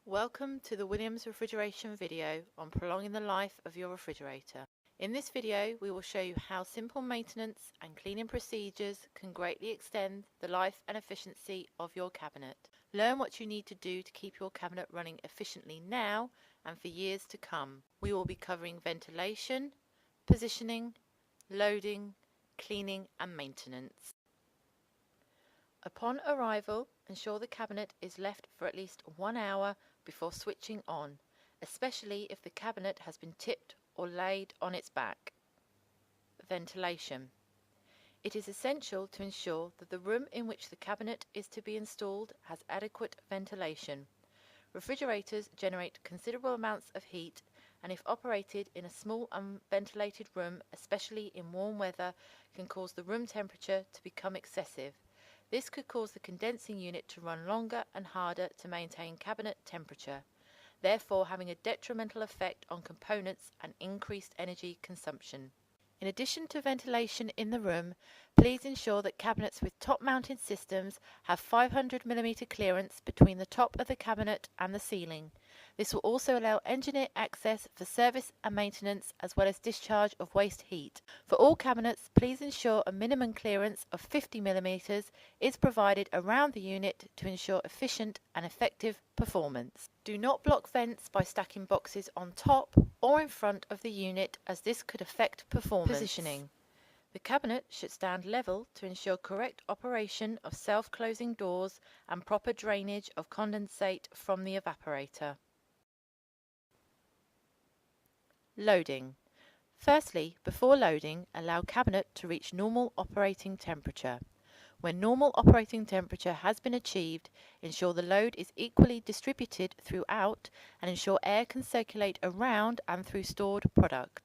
Welcome to the Williams refrigeration video on prolonging the life of your refrigerator. In this video we will show you how simple maintenance and cleaning procedures can greatly extend the life and efficiency of your cabinet. Learn what you need to do to keep your cabinet running efficiently now and for years to come. We will be covering ventilation, positioning, loading, cleaning and maintenance. Upon arrival, ensure the cabinet is left for at least 1 hour before switching on, especially if the cabinet has been tipped or laid on its back. Ventilation. It is essential to ensure that the room in which the cabinet is to be installed has adequate ventilation. Refrigerators generate considerable amounts of heat, and if operated in a small unventilated room, especially in warm weather, can cause the room temperature to become excessive. This could cause the condensing unit to run longer and harder to maintain cabinet temperature, therefore having a detrimental effect on components and increased energy consumption. In addition to ventilation in the room, please ensure that cabinets with top-mounted systems have 500 mm clearance between the top of the cabinet and the ceiling. This will also allow engineer access for service and maintenance as well as discharge of waste heat. For all cabinets, please ensure a minimum clearance of 50 mm is provided around the unit to ensure efficient and effective performance. Do not block vents by stacking boxes on top or in front of the unit, as this could affect performance. Positioning. The cabinet should stand level to ensure correct operation of self-closing doors and proper drainage of condensate from the evaporator. Loading. Firstly, before loading, allow cabinet to reach normal operating temperature. When normal operating temperature has been achieved, ensure the load is equally distributed throughout and ensure air can circulate around and through stored product.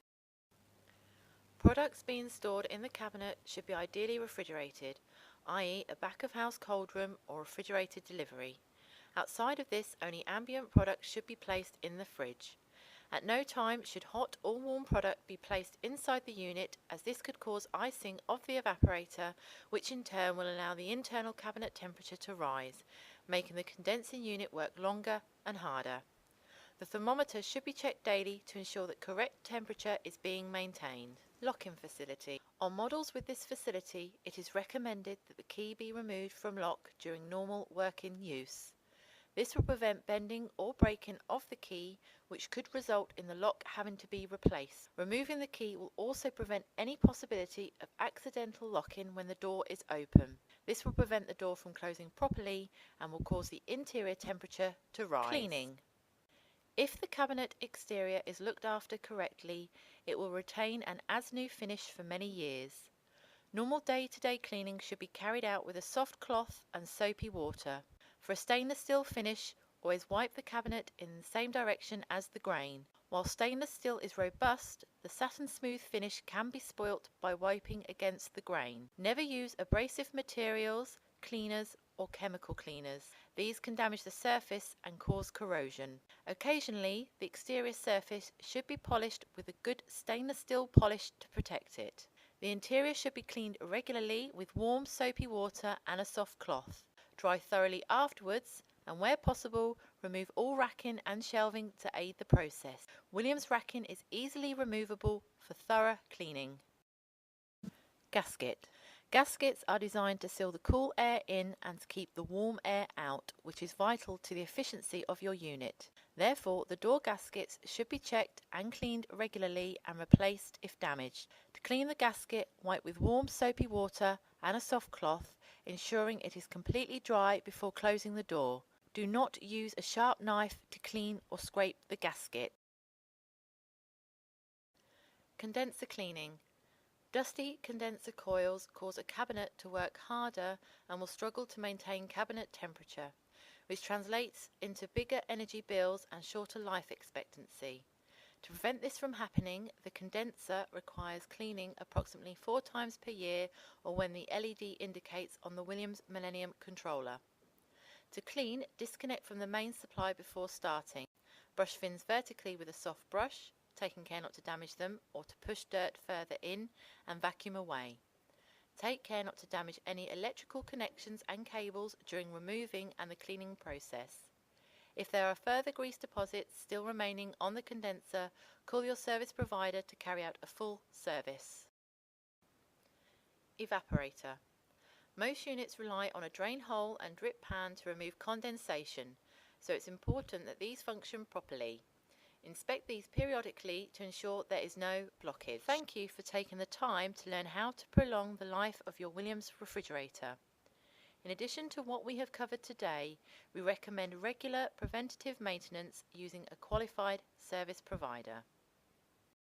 Products being stored in the cabinet should be ideally refrigerated, i.e. a back-of-house cold room or refrigerated delivery. Outside of this, only ambient products should be placed in the fridge. At no time should hot or warm product be placed inside the unit, as this could cause icing of the evaporator, which in turn will allow the internal cabinet temperature to rise, making the condensing unit work longer and harder. The thermometer should be checked daily to ensure that correct temperature is being maintained. Lock-in facility. On models with this facility, it is recommended that the key be removed from lock during normal working use. This will prevent bending or breaking of the key, which could result in the lock having to be replaced. Removing the key will also prevent any possibility of accidental lock-in when the door is open. This will prevent the door from closing properly and will cause the interior temperature to rise. Cleaning. If the cabinet exterior is looked after correctly, it will retain an as-new finish for many years. Normal day-to-day cleaning should be carried out with a soft cloth and soapy water. For a stainless steel finish, always wipe the cabinet in the same direction as the grain. While stainless steel is robust, the satin smooth finish can be spoilt by wiping against the grain. Never use abrasive materials, cleaners or chemical cleaners. These can damage the surface and cause corrosion. Occasionally, the exterior surface should be polished with a good stainless steel polish to protect it. The interior should be cleaned regularly with warm soapy water and a soft cloth. Dry thoroughly afterwards, and where possible, remove all racking and shelving to aid the process. Williams racking is easily removable for thorough cleaning. Gasket. Gaskets are designed to seal the cool air in and to keep the warm air out, which is vital to the efficiency of your unit. Therefore, the door gaskets should be checked and cleaned regularly and replaced if damaged. To clean the gasket, wipe with warm soapy water and a soft cloth, ensuring it is completely dry before closing the door. Do not use a sharp knife to clean or scrape the gasket. Condenser cleaning. Dusty condenser coils cause a cabinet to work harder and will struggle to maintain cabinet temperature, which translates into bigger energy bills and shorter life expectancy. To prevent this from happening, the condenser requires cleaning approximately 4 times per year, or when the LED indicates on the Williams Millennium controller. To clean, disconnect from the main supply before starting. Brush fins vertically with a soft brush, taking care not to damage them or to push dirt further in, and vacuum away. Take care not to damage any electrical connections and cables during removing and the cleaning process. If there are further grease deposits still remaining on the condenser, call your service provider to carry out a full service. Evaporator. Most units rely on a drain hole and drip pan to remove condensation, so it's important that these function properly. Inspect these periodically to ensure there is no blockage. Thank you for taking the time to learn how to prolong the life of your Williams refrigerator. In addition to what we have covered today, we recommend regular preventative maintenance using a qualified service provider.